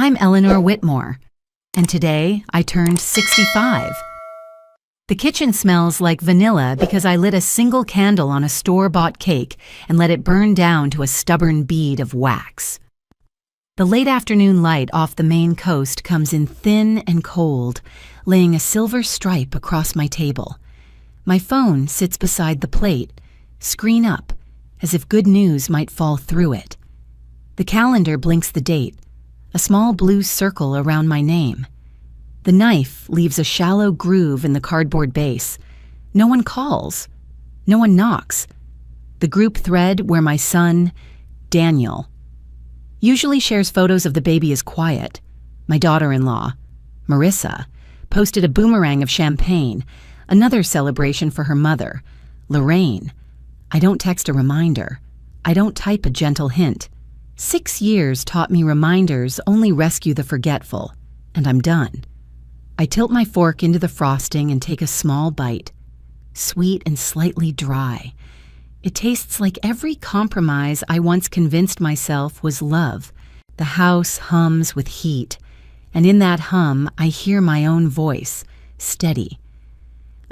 I'm Eleanor Whitmore, and today I turned 65. The kitchen smells like vanilla because I lit a single candle on a store-bought cake and let it burn down to a stubborn bead of wax. The late afternoon light off the Maine coast comes in thin and cold, laying a silver stripe across my table. My phone sits beside the plate, screen up, as if good news might fall through it. The calendar blinks the date, a small blue circle around my name. The knife leaves a shallow groove in the cardboard base. No one calls. No one knocks. The group thread where my son, Daniel, usually shares photos of the baby is quiet. My daughter-in-law, Marissa, posted a boomerang of champagne, another celebration for her mother, Lorraine. I don't text a reminder. I don't type a gentle hint. 6 years taught me reminders only rescue the forgetful, and I'm done. I tilt my fork into the frosting and take a small bite. Sweet and slightly dry. It tastes like every compromise I once convinced myself was love. The house hums with heat, and in that hum I hear my own voice, steady.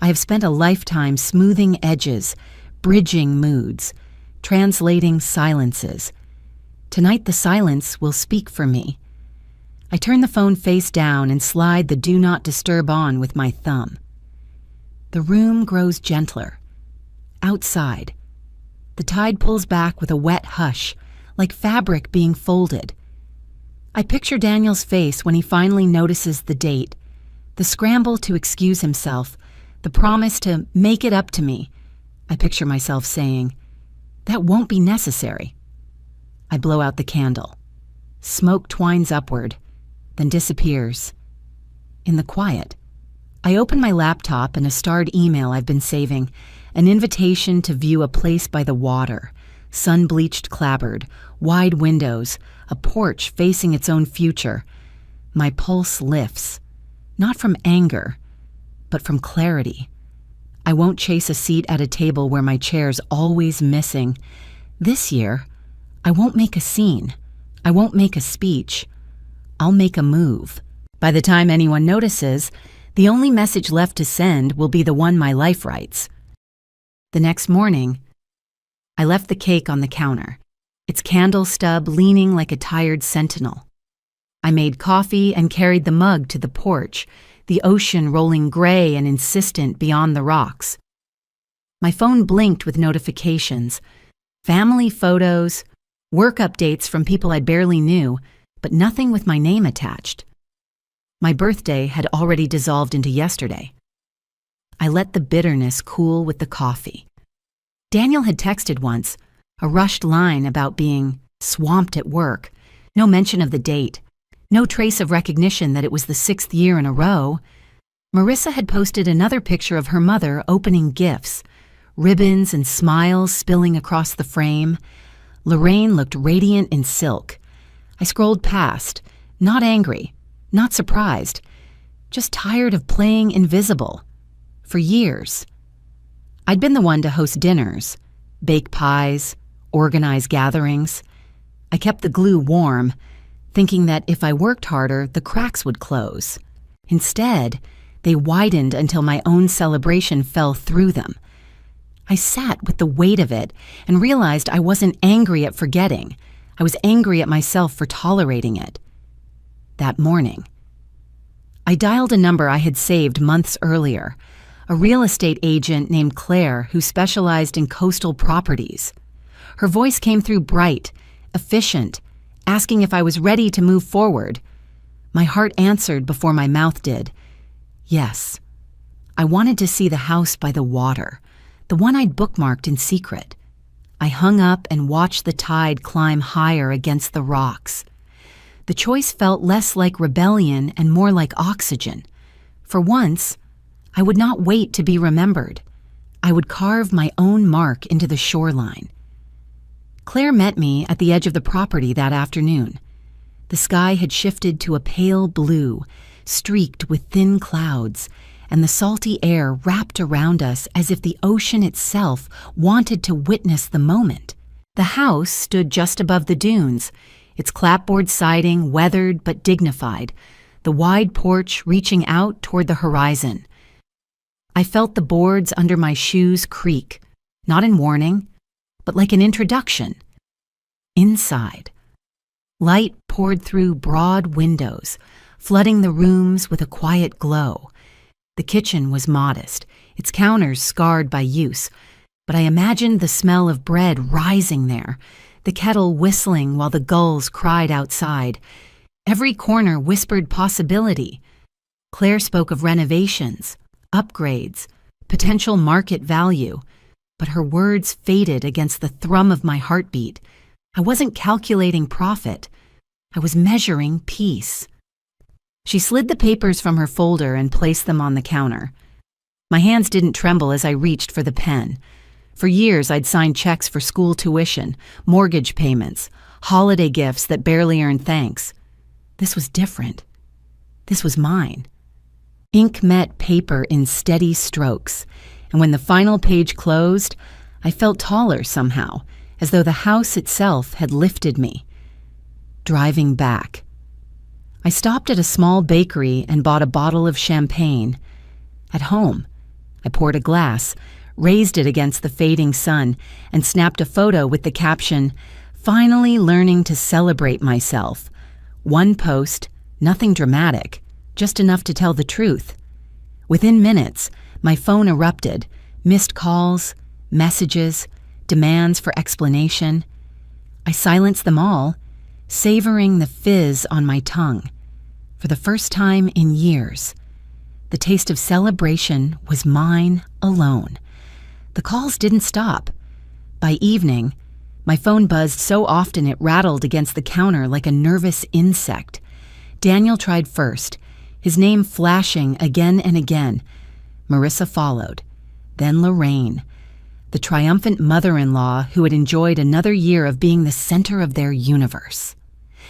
I have spent a lifetime smoothing edges, bridging moods, translating silences. Tonight the silence will speak for me. I turn the phone face down and slide the do not disturb on with my thumb. The room grows gentler. Outside, the tide pulls back with a wet hush, like fabric being folded. I picture Daniel's face when he finally notices the date, the scramble to excuse himself, the promise to make it up to me. I picture myself saying, "That won't be necessary." I blow out the candle. Smoke twines upward, then disappears. In the quiet, I open my laptop and a starred email I've been saving, an invitation to view a place by the water, sun-bleached clapboard, wide windows, a porch facing its own future. My pulse lifts, not from anger, but from clarity. I won't chase a seat at a table where my chair's always missing. This year, I won't make a scene. I won't make a speech. I'll make a move. By the time anyone notices, the only message left to send will be the one my life writes. The next morning, I left the cake on the counter, its candle stub leaning like a tired sentinel. I made coffee and carried the mug to the porch, the ocean rolling gray and insistent beyond the rocks. My phone blinked with notifications, family photos, work updates from people I barely knew, but nothing with my name attached. My birthday had already dissolved into yesterday. I let the bitterness cool with the coffee. Daniel had texted once, a rushed line about being swamped at work, no mention of the date, no trace of recognition that it was the 6th year in a row. Marissa had posted another picture of her mother opening gifts, ribbons and smiles spilling across the frame. Lorraine looked radiant in silk. I scrolled past, not angry, not surprised, just tired of playing invisible. For years, I'd been the one to host dinners, bake pies, organize gatherings. I kept the glue warm, thinking that if I worked harder, the cracks would close. Instead, they widened until my own celebration fell through them. I sat with the weight of it and realized I wasn't angry at forgetting. I was angry at myself for tolerating it. That morning, I dialed a number I had saved months earlier, a real estate agent named Claire who specialized in coastal properties. Her voice came through bright, efficient, asking if I was ready to move forward. My heart answered before my mouth did. Yes. I wanted to see the house by the water, the one I'd bookmarked in secret. I hung up and watched the tide climb higher against the rocks. The choice felt less like rebellion and more like oxygen. For once, I would not wait to be remembered. I would carve my own mark into the shoreline. Claire met me at the edge of the property that afternoon. The sky had shifted to a pale blue, streaked with thin clouds, and the salty air wrapped around us as if the ocean itself wanted to witness the moment. The house stood just above the dunes, its clapboard siding weathered but dignified, the wide porch reaching out toward the horizon. I felt the boards under my shoes creak, not in warning, but like an introduction. Inside, light poured through broad windows, flooding the rooms with a quiet glow. The kitchen was modest, its counters scarred by use, but I imagined the smell of bread rising there, the kettle whistling while the gulls cried outside. Every corner whispered possibility. Claire spoke of renovations, upgrades, potential market value, but her words faded against the thrum of my heartbeat. I wasn't calculating profit. I was measuring peace. She slid the papers from her folder and placed them on the counter. My hands didn't tremble as I reached for the pen. For years, I'd signed checks for school tuition, mortgage payments, holiday gifts that barely earned thanks. This was different. This was mine. Ink met paper in steady strokes, and when the final page closed, I felt taller somehow, as though the house itself had lifted me. Driving back, I stopped at a small bakery and bought a bottle of champagne. At home, I poured a glass, raised it against the fading sun, and snapped a photo with the caption, "Finally learning to celebrate myself." One post, nothing dramatic, just enough to tell the truth. Within minutes, my phone erupted, missed calls, messages, demands for explanation. I silenced them all, savoring the fizz on my tongue. For the first time in years, the taste of celebration was mine alone. The calls didn't stop. By evening, my phone buzzed so often it rattled against the counter like a nervous insect. Daniel tried first, his name flashing again and again. Marissa followed, then Lorraine, the triumphant mother-in-law who had enjoyed another year of being the center of their universe.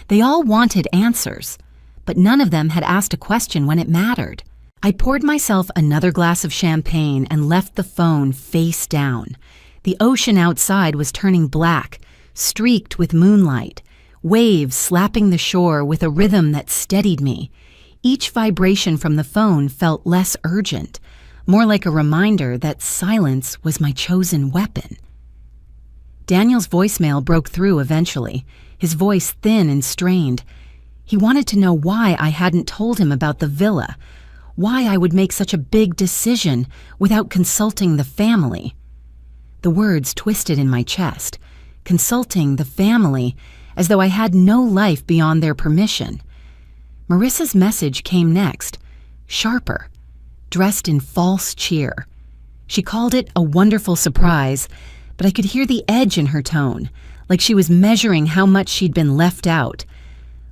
They all wanted answers, but none of them had asked a question when it mattered. I poured myself another glass of champagne and left the phone face down. The ocean outside was turning black, streaked with moonlight, waves slapping the shore with a rhythm that steadied me. Each vibration from the phone felt less urgent, more like a reminder that silence was my chosen weapon. Daniel's voicemail broke through eventually, his voice thin and strained. He wanted to know why I hadn't told him about the villa, why I would make such a big decision without consulting the family. The words twisted in my chest, consulting the family as though I had no life beyond their permission. Marissa's message came next, sharper, dressed in false cheer. She called it a wonderful surprise, but I could hear the edge in her tone, like she was measuring how much she'd been left out.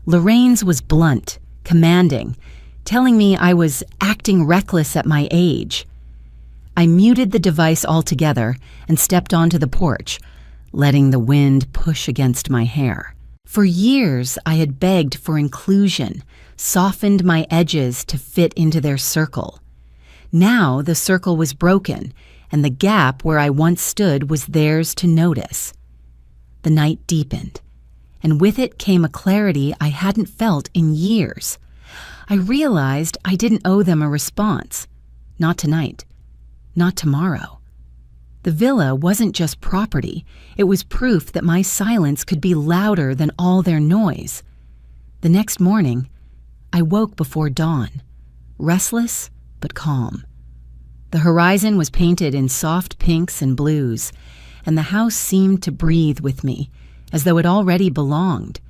Lorraine's was blunt, commanding, telling me I was acting reckless at my age. I muted the device altogether and stepped onto the porch, letting the wind push against my hair. For years, I had begged for inclusion, softened my edges to fit into their circle. Now the circle was broken, and the gap where I once stood was theirs to notice. The night deepened, and with it came a clarity I hadn't felt in years. I realized I didn't owe them a response. Not tonight. Not tomorrow. The villa wasn't just property. It was proof that my silence could be louder than all their noise. The next morning, I woke before dawn, restless but calm. The horizon was painted in soft pinks and blues, and the house seemed to breathe with me, as though it already belonged.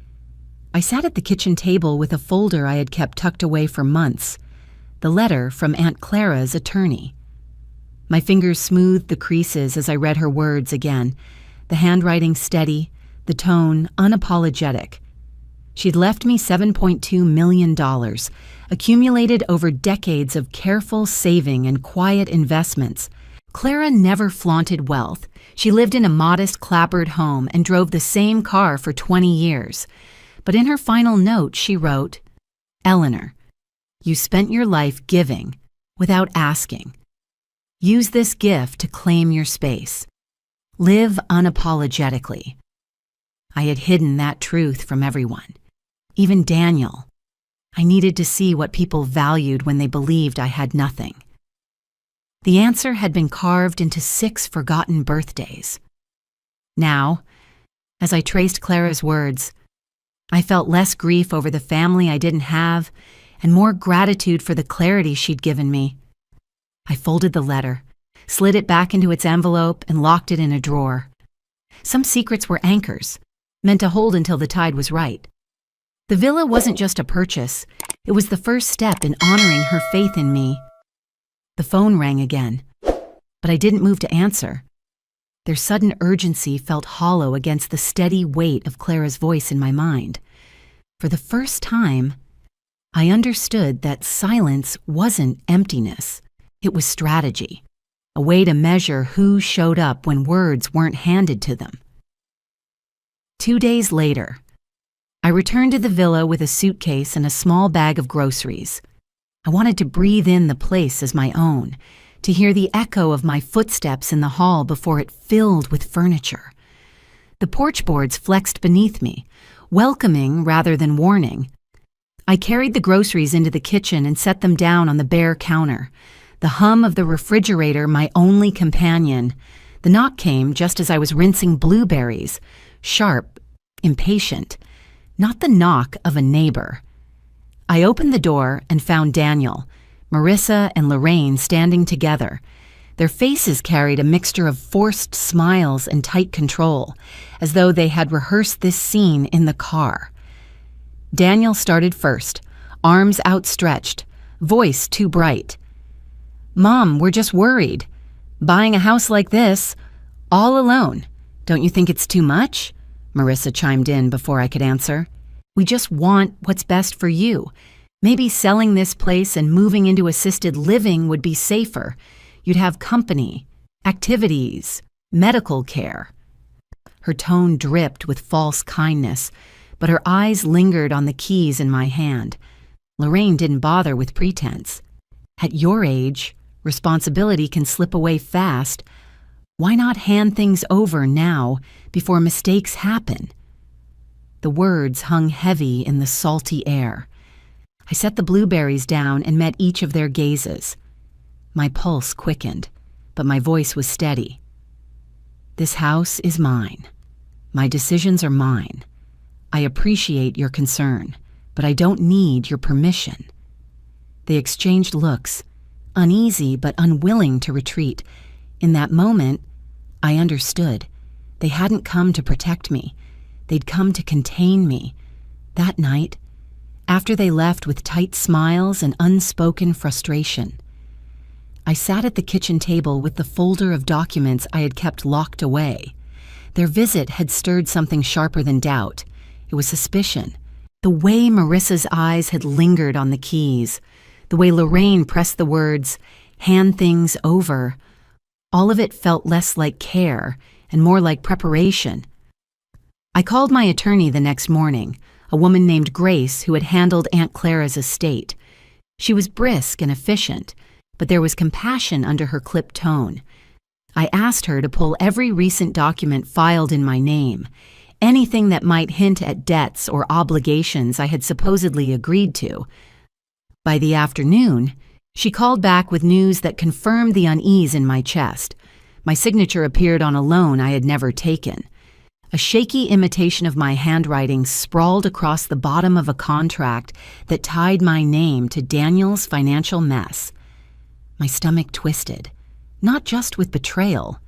I sat at the kitchen table with a folder I had kept tucked away for months, the letter from Aunt Clara's attorney. My fingers smoothed the creases as I read her words again, the handwriting steady, the tone unapologetic. She'd left me $7.2 million, accumulated over decades of careful saving and quiet investments. Clara never flaunted wealth. She lived in a modest clapboard home and drove the same car for 20 years. But in her final note, she wrote, "Eleanor, you spent your life giving without asking. Use this gift to claim your space. Live unapologetically." I had hidden that truth from everyone, even Daniel. I needed to see what people valued when they believed I had nothing. The answer had been carved into 6 forgotten birthdays. Now, as I traced Clara's words, I felt less grief over the family I didn't have and more gratitude for the clarity she'd given me. I folded the letter, slid it back into its envelope, and locked it in a drawer. Some secrets were anchors, meant to hold until the tide was right. The villa wasn't just a purchase, it was the first step in honoring her faith in me. The phone rang again, but I didn't move to answer. Their sudden urgency felt hollow against the steady weight of Clara's voice in my mind. For the first time, I understood that silence wasn't emptiness. It was strategy, a way to measure who showed up when words weren't handed to them. 2 days later, I returned to the villa with a suitcase and a small bag of groceries. I wanted to breathe in the place as my own, to hear the echo of my footsteps in the hall before it filled with furniture. The porch boards flexed beneath me, welcoming rather than warning. I carried the groceries into the kitchen and set them down on the bare counter, the hum of the refrigerator my only companion. The knock came just as I was rinsing blueberries, sharp, impatient, not the knock of a neighbor. I opened the door and found Daniel, Marissa, and Lorraine standing together. Their faces carried a mixture of forced smiles and tight control, as though they had rehearsed this scene in the car. Daniel started first, arms outstretched, voice too bright. "Mom, we're just worried. Buying a house like this, all alone. Don't you think it's too much?" Marissa chimed in before I could answer. "We just want what's best for you. Maybe selling this place and moving into assisted living would be safer. You'd have company, activities, medical care." Her tone dripped with false kindness, but her eyes lingered on the keys in my hand. Lorraine didn't bother with pretense. "At your age, responsibility can slip away fast. Why not hand things over now before mistakes happen?" The words hung heavy in the salty air. I set the blueberries down and met each of their gazes. My pulse quickened, but my voice was steady. "This house is mine. My decisions are mine. I appreciate your concern, but I don't need your permission." They exchanged looks, uneasy but unwilling to retreat. In that moment, I understood. They hadn't come to protect me. They'd come to contain me. That night, after they left with tight smiles and unspoken frustration, I sat at the kitchen table with the folder of documents I had kept locked away. Their visit had stirred something sharper than doubt. It was suspicion. The way Marissa's eyes had lingered on the keys, the way Lorraine pressed the words, "hand things over," all of it felt less like care and more like preparation. I called my attorney the next morning, a woman named Grace who had handled Aunt Clara's estate. She was brisk and efficient, but there was compassion under her clipped tone. I asked her to pull every recent document filed in my name, anything that might hint at debts or obligations I had supposedly agreed to. By the afternoon, she called back with news that confirmed the unease in my chest. My signature appeared on a loan I had never taken. A shaky imitation of my handwriting sprawled across the bottom of a contract that tied my name to Daniel's financial mess. My stomach twisted, not just with betrayal,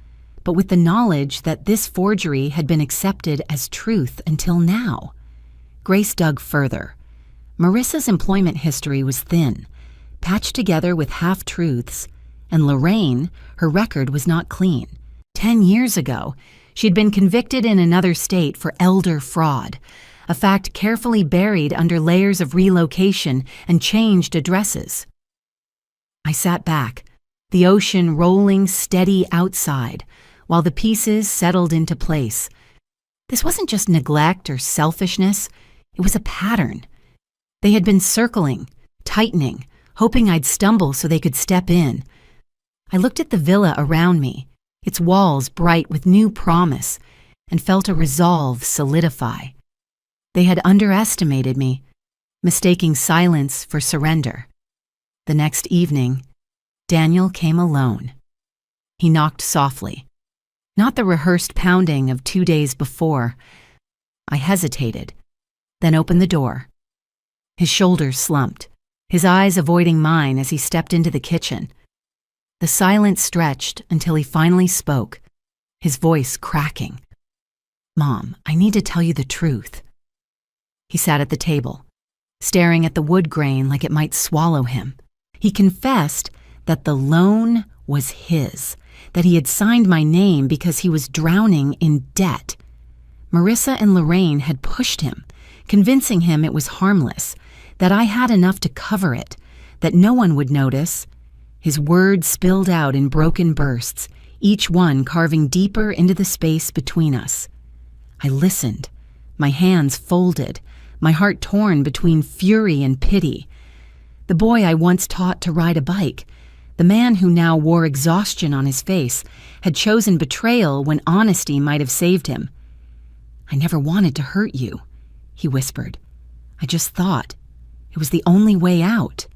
but with the knowledge that this forgery had been accepted as truth until now. Grace dug further. Marissa's employment history was thin, patched together with half-truths, and Lorraine, her record was not clean. 10 years ago, she'd been convicted in another state for elder fraud, a fact carefully buried under layers of relocation and changed addresses. I sat back, the ocean rolling steady outside, while the pieces settled into place. This wasn't just neglect or selfishness, it was a pattern. They had been circling, tightening, hoping I'd stumble so they could step in. I looked at the villa around me, its walls bright with new promise, and felt a resolve solidify. They had underestimated me, mistaking silence for surrender. The next evening, Daniel came alone. He knocked softly, not the rehearsed pounding of 2 days before. I hesitated, then opened the door. His shoulders slumped, his eyes avoiding mine as he stepped into the kitchen. The silence stretched until he finally spoke, his voice cracking. "Mom, I need to tell you the truth." He sat at the table, staring at the wood grain like it might swallow him. He confessed that the loan was his, that he had signed my name because he was drowning in debt. Marissa and Lorraine had pushed him, convincing him it was harmless, that I had enough to cover it, that no one would notice. His words spilled out in broken bursts, each one carving deeper into the space between us. I listened, my hands folded, my heart torn between fury and pity. The boy I once taught to ride a bike, the man who now wore exhaustion on his face, had chosen betrayal when honesty might have saved him. "I never wanted to hurt you," he whispered. "I just thought it was the only way out."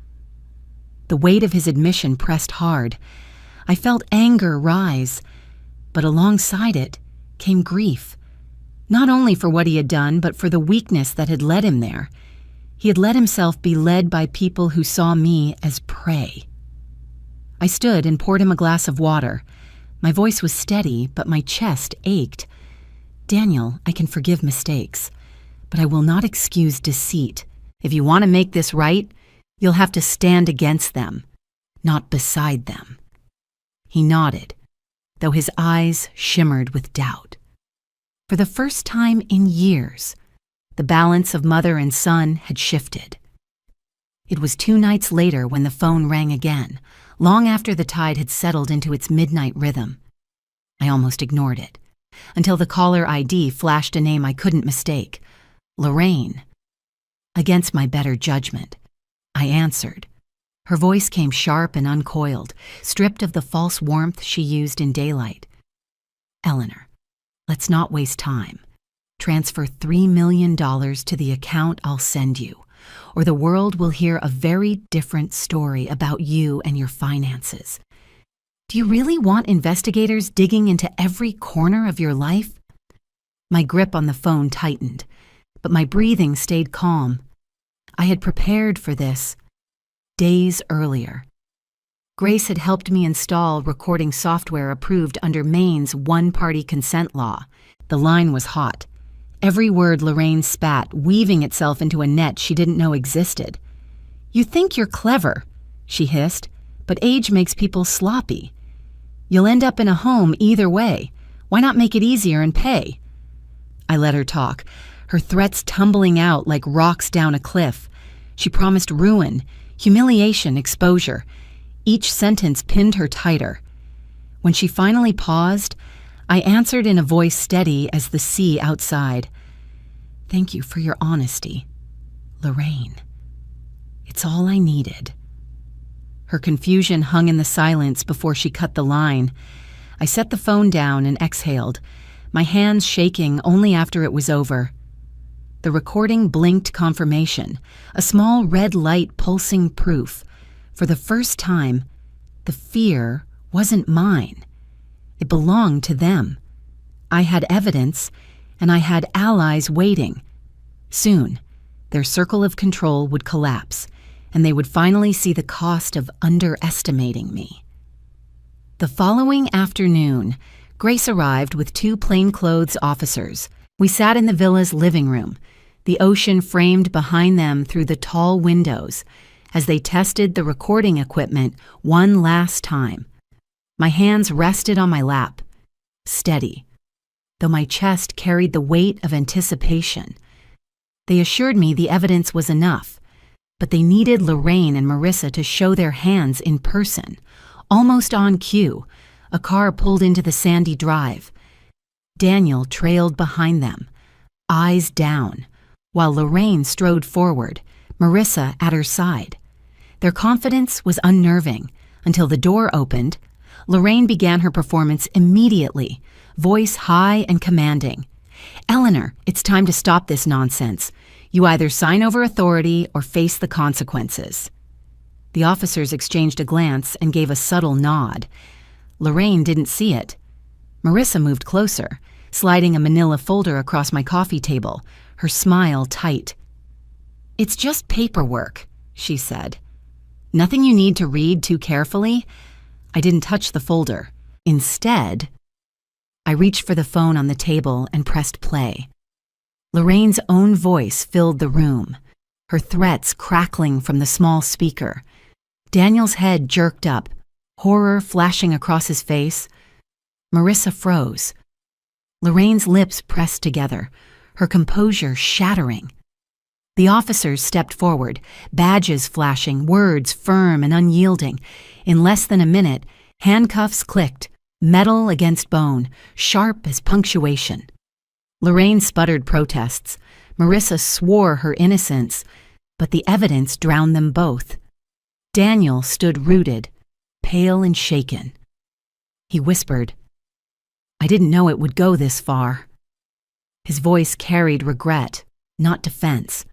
The weight of his admission pressed hard. I felt anger rise, but alongside it came grief, not only for what he had done, but for the weakness that had led him there. He had let himself be led by people who saw me as prey. I stood and poured him a glass of water. My voice was steady, but my chest ached. "Daniel, I can forgive mistakes, but I will not excuse deceit. If you want to make this right, you'll have to stand against them, not beside them." He nodded, though his eyes shimmered with doubt. For the first time in years, the balance of mother and son had shifted. It was 2 nights later when the phone rang again, long after the tide had settled into its midnight rhythm. I almost ignored it, until the caller ID flashed a name I couldn't mistake, Lorraine. Against my better judgment, I answered. Her voice came sharp and uncoiled, stripped of the false warmth she used in daylight. "Eleanor, let's not waste time. Transfer $3 million to the account I'll send you, or the world will hear a very different story about you and your finances. Do you really want investigators digging into every corner of your life?" My grip on the phone tightened, but my breathing stayed calm. I had prepared for this days earlier. Grace had helped me install recording software approved under Maine's one-party consent law. The line was hot. Every word Lorraine spat, weaving itself into a net she didn't know existed. "You think you're clever," she hissed, "but age makes people sloppy. You'll end up in a home either way. Why not make it easier and pay?" I let her talk, her threats tumbling out like rocks down a cliff. She promised ruin, humiliation, exposure. Each sentence pinned her tighter. When she finally paused, I answered in a voice steady as the sea outside. "Thank you for your honesty, Lorraine. It's all I needed." Her confusion hung in the silence before she cut the line. I set the phone down and exhaled, my hands shaking only after it was over. The recording blinked confirmation, a small red light pulsing proof. For the first time, the fear wasn't mine. It belonged to them. I had evidence, and I had allies waiting. Soon, their circle of control would collapse, and they would finally see the cost of underestimating me. The following afternoon, Grace arrived with 2 plainclothes officers. We sat in the villa's living room, the ocean framed behind them through the tall windows, as they tested the recording equipment one last time. My hands rested on my lap, steady, though my chest carried the weight of anticipation. They assured me the evidence was enough, but they needed Lorraine and Marissa to show their hands in person. Almost on cue, a car pulled into the sandy drive. Daniel trailed behind them, eyes down, while Lorraine strode forward, Marissa at her side. Their confidence was unnerving until the door opened. Lorraine began her performance immediately, voice high and commanding. "Eleanor, it's time to stop this nonsense. You either sign over authority or face the consequences." The officers exchanged a glance and gave a subtle nod. Lorraine didn't see it. Marissa moved closer, sliding a manila folder across my coffee table, her smile tight. "It's just paperwork," she said. "Nothing you need to read too carefully." I didn't touch the folder. Instead, I reached for the phone on the table and pressed play. Lorraine's own voice filled the room, her threats crackling from the small speaker. Daniel's head jerked up, horror flashing across his face. Marissa froze. Lorraine's lips pressed together, her composure shattering. The officers stepped forward, badges flashing, words firm and unyielding. In less than a minute, handcuffs clicked, metal against bone, sharp as punctuation. Lorraine sputtered protests. Marissa swore her innocence, but the evidence drowned them both. Daniel stood rooted, pale and shaken. He whispered, "I didn't know it would go this far." His voice carried regret, not defense.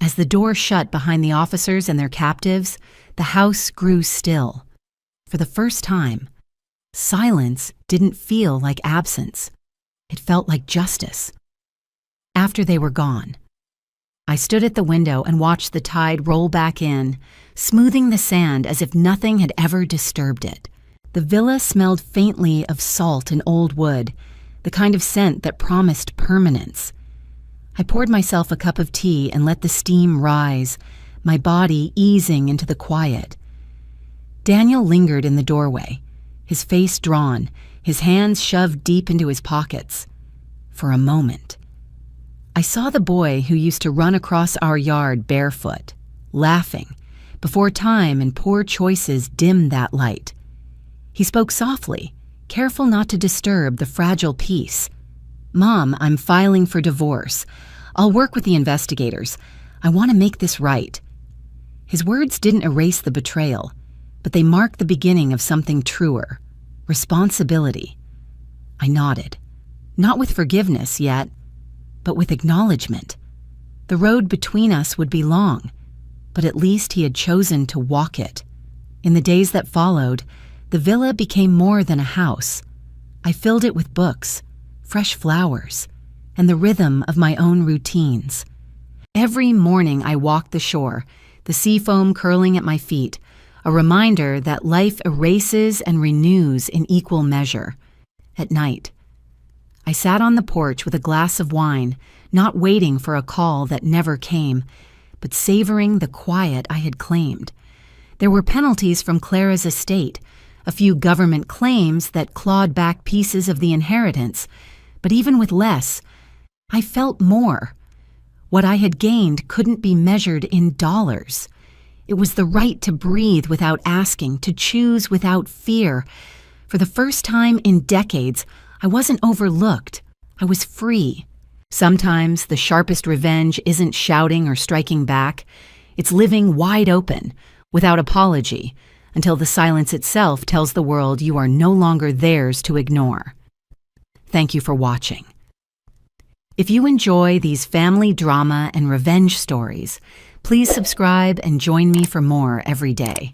As the door shut behind the officers and their captives, the house grew still. For the first time, silence didn't feel like absence. It felt like justice. After they were gone, I stood at the window and watched the tide roll back in, smoothing the sand as if nothing had ever disturbed it. The villa smelled faintly of salt and old wood, the kind of scent that promised permanence. I poured myself a cup of tea and let the steam rise, my body easing into the quiet. Daniel lingered in the doorway, his face drawn, his hands shoved deep into his pockets. For a moment, I saw the boy who used to run across our yard barefoot, laughing, before time and poor choices dimmed that light. He spoke softly, careful not to disturb the fragile peace. "Mom, I'm filing for divorce. I'll work with the investigators. I want to make this right." His words didn't erase the betrayal, but they marked the beginning of something truer, responsibility. I nodded, not with forgiveness yet, but with acknowledgement. The road between us would be long, but at least he had chosen to walk it. In the days that followed, the villa became more than a house. I filled it with books, fresh flowers, and the rhythm of my own routines. Every morning I walked the shore, the sea foam curling at my feet, a reminder that life erases and renews in equal measure. At night, I sat on the porch with a glass of wine, not waiting for a call that never came, but savoring the quiet I had claimed. There were penalties from Clara's estate, a few government claims that clawed back pieces of the inheritance, but even with less, I felt more. What I had gained couldn't be measured in dollars. It was the right to breathe without asking, to choose without fear. For the first time in decades, I wasn't overlooked. I was free. Sometimes the sharpest revenge isn't shouting or striking back. It's living wide open, without apology, until the silence itself tells the world you are no longer theirs to ignore. Thank you for watching. If you enjoy these family drama and revenge stories, please subscribe and join me for more every day.